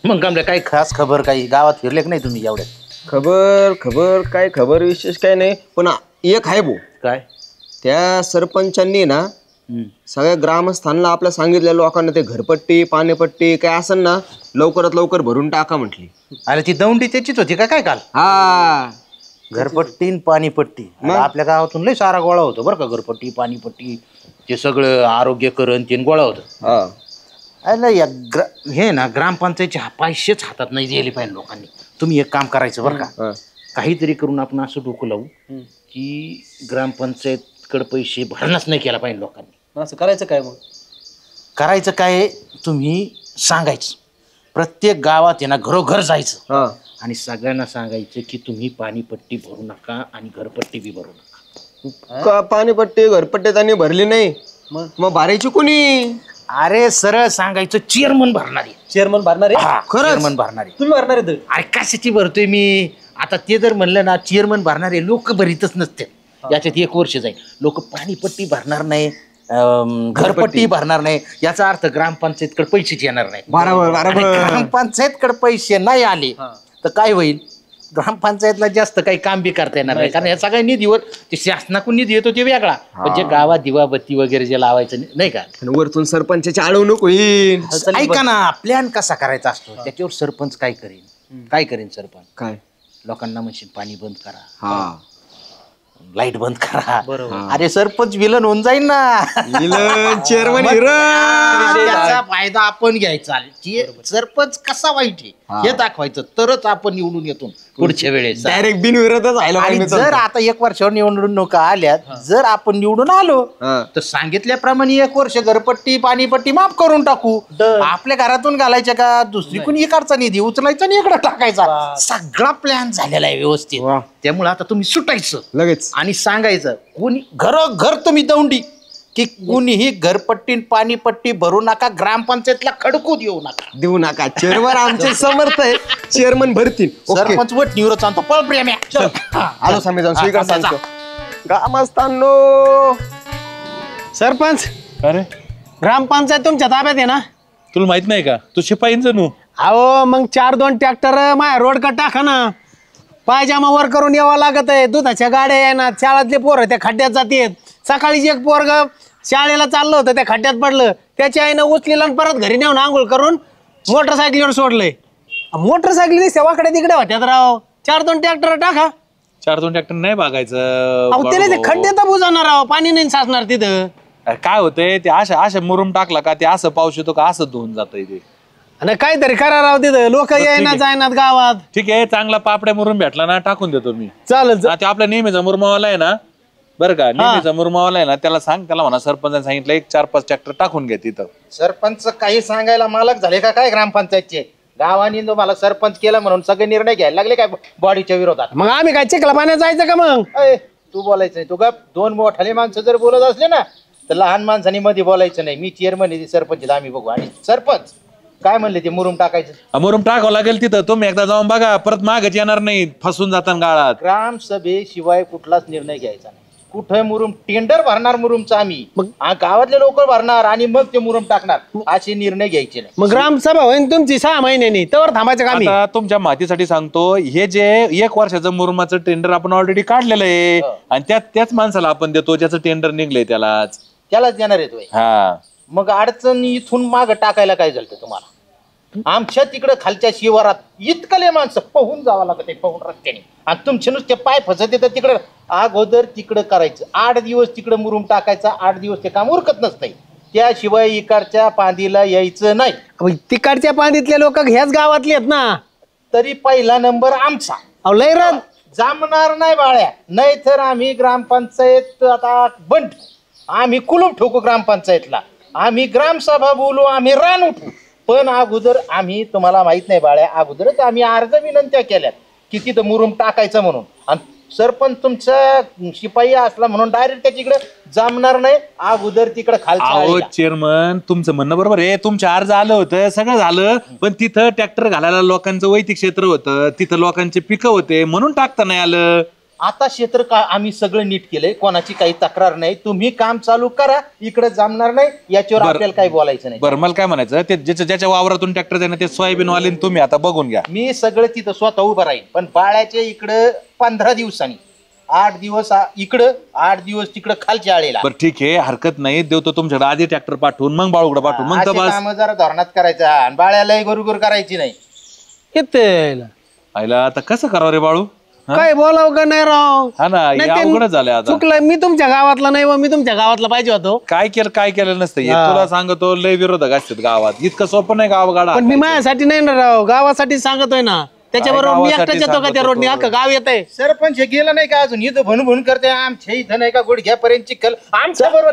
मग कमल्या काही खास खबर काही गावात फिरले की नाही तुम्ही एवढ्यात? खबर काय खबर विशेष काय नाही, पण एक आहे भाऊ. काय? त्या सरपंचांनी ना सगळ्या ग्रामस्थांना आपल्या सांगितलेल्या लोकांना ते घरपट्टी पाणीपट्टी काय असेल ना लवकरात लवकर भरून टाका म्हटली. अरे ती दौंडी त्याचीच होती का काय काल? हा घरपट्टी पाणीपट्टी आपल्या गावातून लय सारा गोळा होतो बरं का. घरपट्टी पाणीपट्टी ते सगळं आरोग्यकरण ते गोळा होतं. हे ना ग्रामपंचायतचे पैसेच हातात नाही दिले पाहिजे लोकांनी. तुम्ही एक काम करायचं बरं का, काहीतरी करून आपण असं डोकं लावू की ग्रामपंचायतकडे पैसे भरणंच नाही केला पाहिजे लोकांनी. असं करायचं काय मग? करायचं काय, तुम्ही सांगायचं प्रत्येक गावात आहे ना घरोघर जायचं आणि सगळ्यांना सांगायचं की तुम्ही पाणीपट्टी भरू नका आणि घरपट्टी बी भरू नका. पाणीपट्टी घरपट्टी त्यांनी भरली नाही मग भरायची कोणी? अरे सरळ सांगायचं चेअरमन भरणार आहे. चेअरमन भरणार आहे? चेअरमन भरणार आहे. तुम्ही भरणार आहे? अरे कशाची भरतोय मी आता? ते जर म्हणलं ना चेअरमन भरणार आहे, लोक भरीतच नसते. याच्यात 1 वर्ष जाईल. लोक पाणीपट्टी भरणार नाही, घरपट्टी भरणार नाही, याचा अर्थ ग्रामपंचायतकडे पैसेच येणार नाही. ग्रामपंचायतकडे पैसे नाही आले तर काय होईल? ग्रामपंचायतला जास्त काही काम बी करता येणार नाही, कारण या सगळ्या निधीवर ते शासनाकडून निधी येतो ते वेगळा, म्हणजे गावात दिवाबत्ती वगैरे जे लावायचं नाही का, वरतून सरपंचाची अडवणूक होईल. ऐका ना, प्लॅन कसा करायचा असतो त्याच्यावर सरपंच काय करेन सरपंच काय लोकांना म्हणशील पाणी बंद करा, लाईट बंद करा. अरे सरपंच विलन होऊन जाईल ना. चेअरमन त्याचा फायदा आपण घ्यायचा. सरपंच कसा वाईट आहे हे दाखवायचं, तरच आपण निवडून येतो पुढच्या वेळेस. डायरेक्ट बिनविरोधच आणि जर आता 1 वर्षावर निवडणुका आल्यात, जर आपण निवडून आलो तर सांगितल्याप्रमाणे 1 वर्ष घरपट्टी पाणीपट्टी माफ करून टाकू. आपल्या घरातून घालायच्या का दुसरीकडून इकडचा निधी उचलायचा आणि इकडे टाकायचा. सगळा प्लॅन झालेला आहे व्यवस्थित. त्यामुळे आता तुम्ही सुटायचं लगेच आणि सांगायचं कोणी घर तुम्ही दौंडी की कुणीही घरपट्टी पाणीपट्टी भरू नका, ग्रामपंचायतला खडकू देऊ नका. चेअरमन आमचे समर्थ आहे, चेअरमन भरतील. सरपंच वट निवृत्त सांगतो पळ प्रेम्या. आलो समीजान स्वीकार सांगतो. ग्रामस्थांनो, सरपंच अरे ग्रामपंचायत तुमच्या ताब्यात आहे ना? तुला माहित नाही का? तू शिपाईंच नू. अहो मग 4-2 ट्रॅक्टर माझ्या रोड का टाका ना. पायजामा वर करून यावं लागत आहे. दुधाच्या गाड्या आहे ना, शाळातले पोरं त्या खड्ड्यात जातात. सकाळीच एक पोरग शाळेला चाललं होतं, त्या खड्ड्यात पडलं, त्याच्या आईनं उचलेलं आणि परत घरी नेऊन आंघोळ करून मोटरसायकलीवर सोडलंय. मोटरसायकली सेवाकडे तिकडे होत्यात राव. 4-2 ट्रॅक्टर टाका. 4-2 ट्रॅक्टर नाही बघायचं. त्याला ते खड्ड्यात बुजवणार राव, पाणी नाही साचणार तिथं. काय होतंय ते अशा मुरुम टाकला का ते असं पाऊस येतो का असं धुवून जातंय ते. आणि काहीतरी करा राव तिथं, लोक येणार जायनात गावात. ठीक आहे, चांगला पापड्या मुरुम भेटला ना टाकून देतो मी. चालेल. ते आपल्या नेहमीचा मुरमावाला आहे ना, बरं का, नेहमीचा मुरमावाला आहे ना, त्याला सांग, त्याला म्हणा सरपंचाने सांगितलं 4-5 ट्रॅक्टर टाकून घ्या तिथं. सरपंच काही सांगायला मालक झाले का काय ग्रामपंचायतचे? गावाने मला सरपंच केलं म्हणून सगळे निर्णय घ्यायला लागले काय बॉडीच्या विरोधात? मग आम्ही काय चिखला पाण्यात जायचं का? मग तू बोलायचं नाही. तू गप. 2 मोठाले माणसं जर बोलत असले ना तर लहान माणसांनी मध्ये बोलायचं नाही. मी चेअरमन आहे, सरपंच आम्ही बघू. आणि सरपंच काय म्हणले ते मुरुम टाकायचं? मुरुम टाकावं लागेल तिथं. तुम्ही एकदा जाऊन बघा, परत मागच येणार नाही, फसून जाताना गाळात. ग्रामसभेशिवाय कुठलाच निर्णय घ्यायचा नाही. कुठे मुरुम टेंडर भरणार मुरुमचा आम्ही, गावातले लोक भरणार आणि मग ते मुरुम टाकणार, असे निर्णय घ्यायचे नाही. मग ग्रामसभा होईल तुमची 6 महिन्यांनी, तर थांबायचं का? आता तुमच्या माहितीसाठी सांगतो, हे जे 1 वर्षाचं मुरुमाचं टेंडर आपण ऑलरेडी काढलेलं आहे आणि त्याच माणसाला आपण देतो ज्याचं टेंडर निघलंय त्यालाच देणार येतोय. हा, मग अडचण इथून माग टाकायला काय झालं तुम्हाला? आमच्या तिकडे खालच्या शिवारात इतकले माणसं पाहून जावं लागत आहे, पाहून रस्त्याने. आणि तुमचे नुसते पाय फसत येतात तिकडं. अगोदर तिकडं करायचं, 8 दिवस तिकडं मुरुम टाकायचा, 8 दिवस ते काम उरकत नसतंय. त्याशिवाय इकडच्या पांदीला यायचं नाही. तिकडच्या पांदीतले लोक ह्याच गावातले आहेत ना, तरी पहिला नंबर आमचा. लय रान जमणार नाही बाळ्या, नाही तर आम्ही ग्रामपंचायत आता बंद, आम्ही कुलूप ठोकू ग्रामपंचायतला, आम्ही ग्रामसभा बोलू, आम्ही रान उठू. पण अगोदर आम्ही, तुम्हाला माहित नाही बाळ्या, अगोदरच आम्ही अर्ज विनंत्या केल्यात की तिथं मुरुम टाकायचं म्हणून. आणि सरपंच तुमचा शिपाई असला म्हणून डायरेक्ट त्याच्याकडे जमणार नाही. अगोदर तिकडे खालच्या चेअरमन तुमचं म्हणणं बरोबर आहे. तुमचं अर्ज आलं होतं, सगळं झालं, पण तिथं ट्रॅक्टर घालायला लोकांचं वैयक्तिक क्षेत्र होतं, तिथं लोकांचे पिकं होते म्हणून टाकता नाही आलं. आता क्षेत्र का आम्ही सगळं नीट केलंय, कोणाची काही तक्रार नाही. तुम्ही काम चालू करा, इकडे जमणार नाही याच्यावर आपल्याला काही बोलायचं नाही. बरं मला काय म्हणायचं, ते ज्याच्या वावरातून ट्रॅक्टर जाणार ते सोयाबीन वाले तुम्ही आता बघून घ्या. मी सगळं तिथं स्वतः उभं राहील, पण बाळ्याच्या इकडं 15 दिवसांनी 8 दिवस इकडं 8 दिवस तिकडं खालच्या आळेला. बरं ठीक आहे, हरकत नाही, देवतो तुमच्याकडे आधी ट्रॅक्टर पाठवून मग बाळूकडे पाठवून मग तर बस. काम जरा धोरणात करायचं आणि बाळ्यालाही गुरुगुर करायची नाही. किती आईला आता कसं करावं रे बाळू? काय बोलाव का नाही राव? हा ना, नाही हे ते अवघडच झालंय आता. चुकलं, मी तुमच्या गावातला नाही व मी तुमच्या गावातला पाहिजे होतो. काय केलं नसतं हे तुला सांगतो, लय विरोधक असतात गावात, इतकं सोपं नाही गावगाडा. पण मी माझ्यासाठी नाही ना राव, गावासाठी सांगतोय ना. त्याच्याबरोबर मी एकटाच येतो का त्या रोडनी? अख्खं गाव येत आहे. सरपंच हे गेलं नाही का अजून? इथं भणभण करते आमच्या इथं नाही का गुडघ्यापर्यंत चिखल आमच्या बरोबर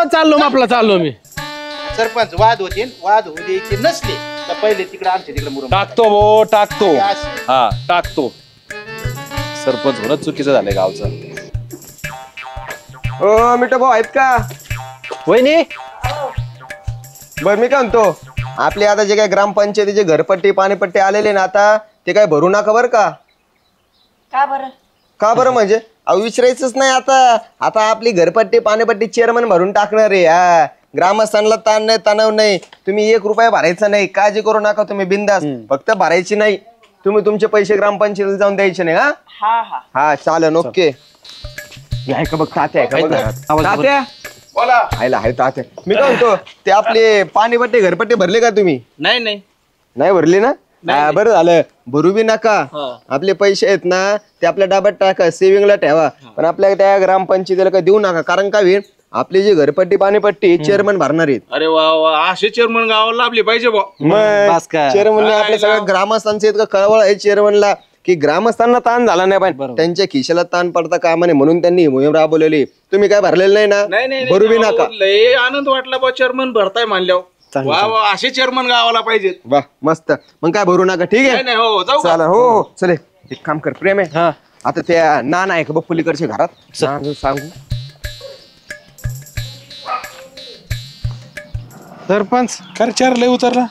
चाललो आपला चाललो मी. सरपंच वाद होते द्यायचे नसले तर पहिले तिकडे आमच्या तिकडे मुरुम टाकतो हा टाकतो. सरपंच होणं चुकीचं झालंय गावचं. ओ मिठू भाऊ आहेत का? वहिनी बरं मी काय म्हणतो, आपले आता जे काय ग्रामपंचायतीचे घरपट्टी पाणीपट्टी आलेले ना, आता ते काय भरू नका बरं का? का बरं म्हणजे अहो विचारायचंच नाही. आता आपली घरपट्टी पाणीपट्टी चेअरमन भरून टाकणार आहे. हा, ग्रामस्थांना ताण नाही, तणाव नाही. तुम्ही 1 रुपया भरायचा नाही, काळजी करू नका तुम्ही, बिंदास. फक्त भरायची नाही, तुम्ही तुमचे पैसे ग्रामपंचायतीला जाऊन द्यायचे नाही. हा चालेल, ओके. आहे का बघ तात्या? आहे का बघ तात्या? बोला. आयला आहे तात्या. मी काय म्हणतो, ते आपले पाणीपट्टी घरपट्टी भरले का तुम्ही? नाही भरली ना? बरं झालं, भरू बी नका. आपले पैसे आहेत ना ते आपल्या डाब्यात टाका, सेव्हिंगला ठेवा. पण आपल्या त्या ग्रामपंचायतीला काय देऊ नका, कारण काय होईल, आपली जी घरपट्टी पाणीपट्टी चेअरमन भरणार आहेत. अरे वा वा, असे चेअरमन गावाला लाभले पाहिजे. चेअरमनने आपल्या सगळ्या ग्रामस्थांचं इतकं कळवळ आहे चेअरमनला की ग्रामस्थांना ताण झाला नाही पाहिजे, त्यांच्या खिशाला ताण पडता कामा नये, म्हणून त्यांनी ही मोहीम राबवलेली. तुम्ही काय भरलेलं नाही ना? भरू बी नका. लय आनंद वाटला बा, चेअरमन भरताय मानल्यावर. वा वा, असे चेअरमन गावाला पाहिजेत. वा मस्त. मग काय भरू नका, ठीक आहे? नाही हो, जाऊ. चला, हो चले. एक काम कर प्रेम आहे, आता त्या नाना आहे का बघ पलीकडच्या घरात, सांगू. सरपंच काय चार लय उतरला?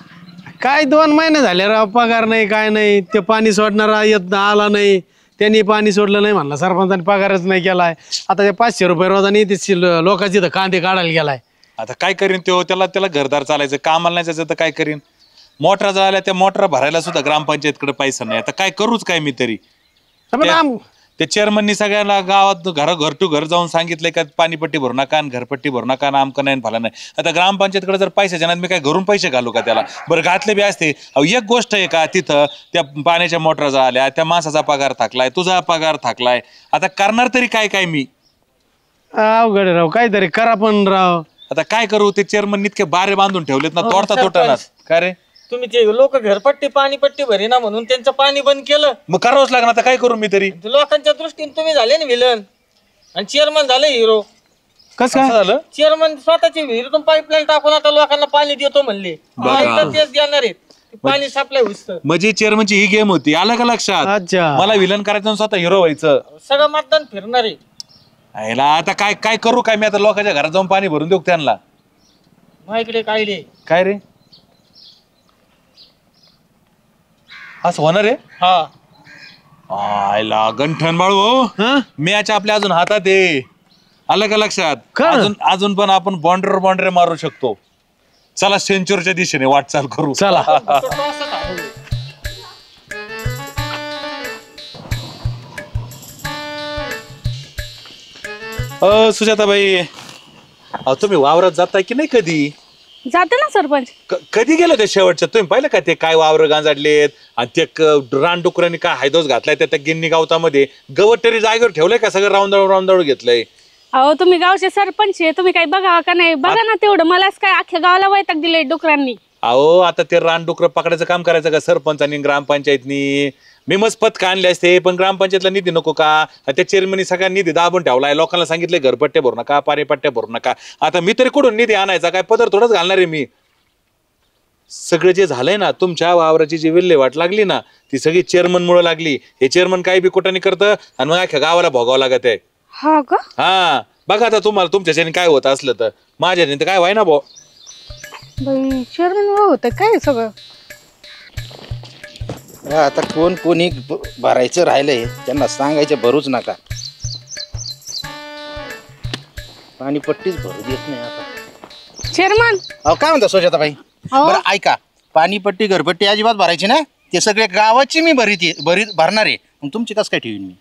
काय 2 महिने झाले राव, पगार नाही काय नाही. ते पाणी सोडणारा येत आला नाही, त्यांनी पाणी सोडलं नाही म्हणलं, सरपंचाने पगारच नाही केलाय. आता ते 500 रुपये रोजाने ते लोकांची इथं कांदे काढायला गेलाय. आता काय करीन तो? त्याला घरदार चालायचं, कामाला नाही जायचं तर काय करीन? मोटरा झाल्या, त्या मोटरा भरायला सुद्धा ग्रामपंचायतकडे पैसा नाही. आता काय करूच काय मी तरी? त्या चेअरमननी सगळ्यांना गावात घर टू घर जाऊन सांगितलंय का पाणीपट्टी भरू नका, घरपट्टी भरू नका, आमकं नाही फला नाही. आता ग्रामपंचायतकडे जर पैशाच्या नाही, मी काय घरून पैसे घालू का त्याला? बरं घातले बी असते. एक गोष्ट आहे का, तिथं त्या पाण्याच्या मोटरा झाल्या, त्या माणसाचा पगार थाकलाय, तुझा पगार थाकलाय. आता करणार तरी काय मी? अवघड राव, काहीतरी करा पण राव. आता काय करू? ते चेअरमन इतके बारे बांधून ठेवलेत ना, तोडता तोटा. काय रे तुम्ही ते लोक घरपट्टी पाणीपट्टी भरीना म्हणून त्यांचं पाणी बंद केलं, मग करावंच लागणार. आता काय करू मी तरी? लोकांच्या दृष्टीने तुम्ही झाले ना विलन आणि चेअरमन झाले हिरो. कसं झालं? चेअरमन स्वतःची विहिरीतून पाईपलाईन टाकून आता लोकांना पाणी देतो म्हणले, तेच देणार आहेत. पाणी सप्लाय होतं. म्हणजे चेअरमनची ही गेम होती, आलं का लक्षात? अच्छा, मला विलन करायचं आणि स्वतः हिरो व्हायचं. सगळं मतदान फिरणार आहे. आता काय करू काय मी? आता लोकांच्या घरात जाऊन पाणी भरून देऊ त्यांना? माझ्याकडे काय रे? काय रे असं होणार आहे? आयला गंठन बाळू, मॅच आपल्या अजून हातात आहे, आलं का लक्षात? अजून पण आपण बॉन्डर मारू शकतो. चला सेंचुरीच्या दिशेने वाटचाल करू. चला. सुजाताबाई, तुम्ही वावरात जाताय की नाही? कधी जाते ना सरपंच. कधी गेले ते शेवटच्या? तुम्ही पाहिलं का ते काय वावर गांजाडलेत आणि ते रानडुकरांनी काय हायदोस घातलाय त्या गिन्नी गावतामध्ये? गवत तरी जागेवर ठेवलंय का? सगळं राऊंड घेतलंय. अहो तुम्ही गावचे सरपंच आहे, तुम्ही काही बघा का नाही? बघा ना तेवढं. मलाच काय अख्ख्या गावाला वैताग दिले डुकरांनी. अहो आता ते रानडुकर पकडायचं काम करायचं का सरपंचांनी ग्रामपंचायतनी? मी मस्त पथक आणले असते, पण ग्रामपंचायतला निधी नको का? त्या चेअरमनी सगळ्या निधी दाबून ठेवलाय, लोकांना सांगितलंय घरपट्टे भरू नका, पाणीपट्ट्या भरू नका. आता मी तरी कुठून निधी आणायचा? काय पदर थोडंच घालणार आहे मी? सगळं जे झालंय ना, तुमच्या वावराची जी विल्हेवाट लागली ना, ती सगळी चेअरमन मुळे लागली. हे चेअरमन काही बी कुठाने करतं आणि मग अख्ख्या गावाला भोगावं लागत आहे. हा का? हा बघा आता तुम्हाला तुमच्याच्याने काय होत असलं तर, माझ्याने तर काय व्हाय ना भाऊ. बाई चेअरमन होतं काय सगळं? आता कोणी भरायचं राहिलंय त्यांना सांगायचं भरूच नका. पाणीपट्टीच भरू देत नाही आता. चेअरमन अहो काय म्हणता सुजाताबाई? हो. बरं ऐका, पाणीपट्टी घरपट्टी अजिबात भरायची ना. ते सगळे गावाची मी भरणार आहे. मग तुमची कसं काय ठेवीन मी?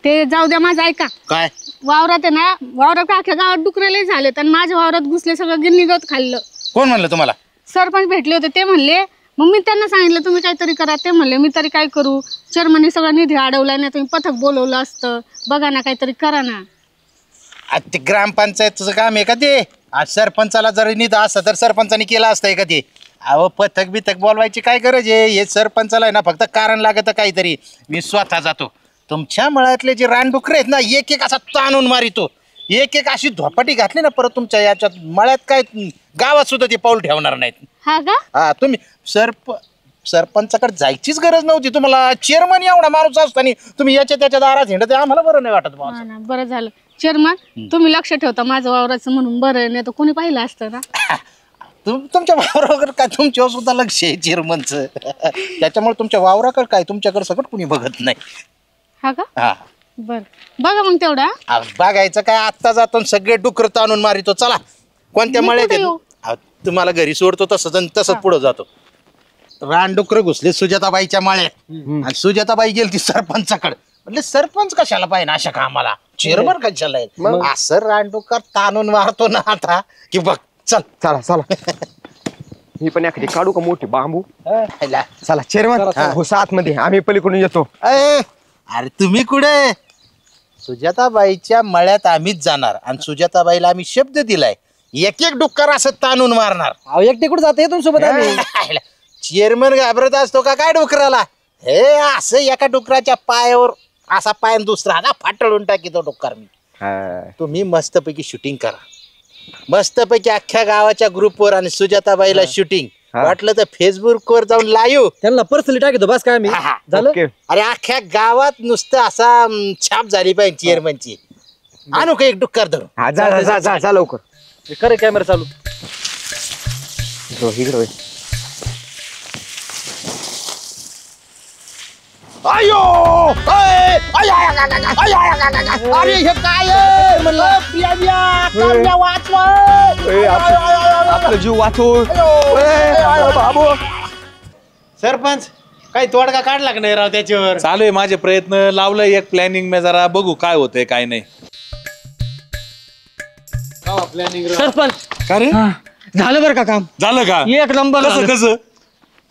ते जाऊ द्या, माझं ऐका. काय वावरात आहे ना, वावरात अख्ख्या गावात डुकरेले झाले आणि माझ्या वावरात घुसले, सगळं गिन्नी गवत खाल्लं. कोण म्हणलं तुम्हाला? सरपंच भेटले होते, ते म्हणले. मग मी त्यांना सांगितलं तुम्ही काहीतरी करा. ते म्हणले मी तरी काय करू, चेअरमनने सगळा निधी अडवला नाही, तुम्ही पथक बोलवलं असतं, बघा ना काहीतरी करा ना. ते ग्रामपंचायतचं काम आहे का ते? आज सरपंचाला जर निधी असतं तर सरपंचाने केलं असतंय का ते? अहो पथक बिथक बोलवायची काय गरज आहे? हे सरपंचाला आहे ना फक्त कारण लागत काहीतरी. मी स्वतः जातो. तुमच्या मळ्यातले जे रानडुकरे आहेत ना, एक एक असा ताणून मारितो. एक एक अशी धोपाटी घातली ना परत तुमच्या याच्यात मळ्यात काय गावात सुद्धा ते पाऊल ठेवणार नाहीत. हा का? हा तुम्ही सरपंचाकडे जायचीच गरज नव्हती. तुम्हाला चेअरमन एवढा माणूस असताना तुम्ही याच्या त्याच्या दारात हिंडत, आम्हाला बरं नाही वाटत. हा ना, बरं झालं चेअरमन तुम्ही लक्ष ठेवता माझं वावराचं म्हणून. बरं, नाही तर कोणी पाहिलं असतं ना. तुमच्या वावराकडे काय तुमच्यावर सुद्धा लक्ष आहे चेअरमनचं. त्याच्यामुळे तुमच्या वावराकडे काय तुमच्याकडे सगळं कुणी बघत नाही. हा का? हा बर, बघा मग तेवढा. बघायचं काय, आत्ता जातो सगळे डुकर ताणून मारितो. चला कोणत्या मी मळ्यात कुठे आहे? येऊ? तुम्हाला घरी सोडतो तसंच पुढे जातो. रानडुकर घुसले सुजाताबाईच्या मळ्यात आणि सुजाताबाई गेली ती सरपंचाकडे. म्हटले सरपंच कशाला पाहिजे अशा कामाला, चेअरमन कशाला आहे? असं रानडुकर ताणून मारतो ना आता की बघ. चल चला चला. मी पण एखादी काढू का मोठी बांबू? चला. चला चेअरमन हो, साथ मध्ये आम्ही पलीकडून येतो. अरे तुम्ही कुठे? सुजाताबाईच्या मळ्यात आम्हीच जाणार आणि सुजाताबाईला आम्ही शब्द दिलाय एक एक डुक्कर असं ताणून मारणार. एकटे कुठे जाते तुमच्यासोबत आम्ही? चेअरमन घाबरत असतो का काय डुकराला? हे असं एका डुकराच्या पायावर असा पाय दुसरा ना फाटळून टाकी तो डुक्कर. मी तुम्ही मस्तपैकी शूटिंग करा, मस्तपैकी अख्ख्या गावाच्या ग्रुपवर आणि सुजाताबाईला शूटिंग. वाटलं तर फेसबुकवर जाऊन लाईव्ह त्यांना पर्सनली टाकतो बस काय आम्ही झालं. अरे अख्ख्या गावात नुसतं असा छाप झाली पाहिजे चेअरमनची. आणू का एक डुक्कर धरून? हा जा लवकर. करे कॅमेरा चालू. इकडे अयो अरे हे काय आपलं जीव वाचो बाबू. सरपंच काही तोडगा काढला का नाही राव त्याच्यावर? चालू आहे माझे प्रयत्न, लावलंय एक प्लॅनिंग मी, जरा बघू काय होतंय काय नाही. सरपंच का रे? झालं बरं का काम? झालं का? एक नंबर. कसं कसं?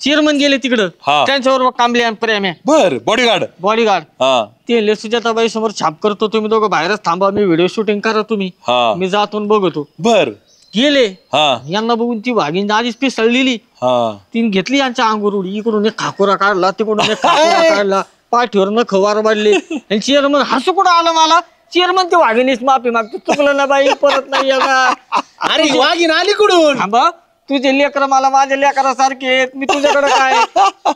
चेअरमन गेले तिकडं, हा. त्यांच्यावर कांबले आणि प्रेम आहे बर बॉडीगार्ड. बॉडीगार्ड. हा ते सुजाताबाई समोर छाप करतो, तुम्ही दोघं बाहेरच थांबा, मी व्हिडिओ शूटिंग करा तुम्ही. हा. मी जातून बघतो. बर. गेले, हा यांना बघून ती वाघीन आधीच पिसळलेली. हा तीन घेतली यांच्या अंगूर उडी, इकडून एक खाकुरा काढला, तिकडून एक खाकुरा काढला, पाठीवर न खवार वाढले. आणि चेअरमन हसू कुठं आलं मला. चेअरमन ते वाघिणीच माफी मागतो, चुकलं ना बाई, परत नाही येणार. अरे वाघीण आली कुठून? थांबा, तुझे लेकर मला माझ्या लेकरासारखे आहेत. मी तुझ्याकडे काय,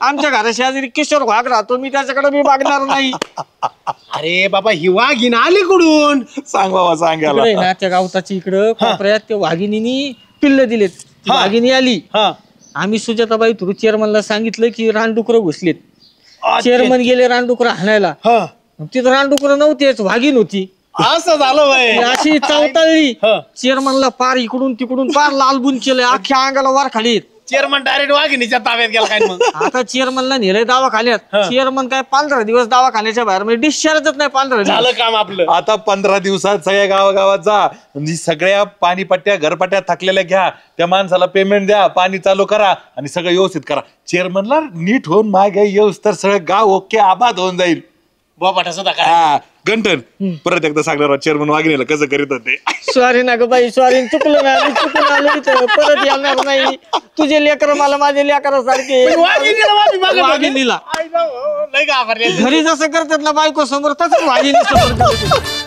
आमच्या घरा शेजारी किशोर वाघ राहतो, मी त्याच्याकडे मी मागणार नाही. अरे बाबा ही वाघीण आली कुठून? सांग बाबा सांगायला. इकडे ना त्या गावताची इकडं कोपऱ्यात त्या वाघिणीनी पिल्ल दिलेत. ती वाघिणी आली, आम्ही सुजाताबाई थ्रू चेअरमनला सांगितलं की रानडुकरं घुसलेत. चेअरमन गेले रानडुकरं हाणायला, तिथं रानडुकरं नव्हतेच, वाघीण होती. असं झालं बाई. अशी चावताळली. चेअरमनला पार इकडून तिकडून पार लालबुन केलंय, अख्ख्या अंगाला वार खाली. चेअरमन डायरेक्ट वाघिणीच्या ताब्यात गेला काय मग? आता चेअरमनला नेलंय दवाखान्यात. चेअरमन काय 15 दिवस दवाखान्याच्या बाहेर, म्हणजे डिस्चार्जच नाही 15 दिवस. झालं काम आपलं. आता 15 दिवसात सगळ्या गावागावात जा, म्हणजे सगळ्या पाणीपट्ट्या घरपट्ट्या थकलेल्या घ्या, त्या माणसाला पेमेंट द्या, पाणी चालू करा आणि सगळं व्यवस्थित करा. चेअरमनला नीट होऊन मागे येऊस तर सगळं गाव ओके आबाद होऊन जाईल. बाबा सुद्धा काय. हा गंटन परत एकदा सांगणार चेअरमन वाघिणीला कसं करीत होते. सॉरी ना ग बाई, सॉरी, चुकलं ना, मी चुकून आलो इथं, परत येणार नाही. तुझे लेकर मला माझ्या लेकरासारखे. वाघिणीला घरी जसं करतात ना बायको समोर, तसंच वाघिणी समोर करतात.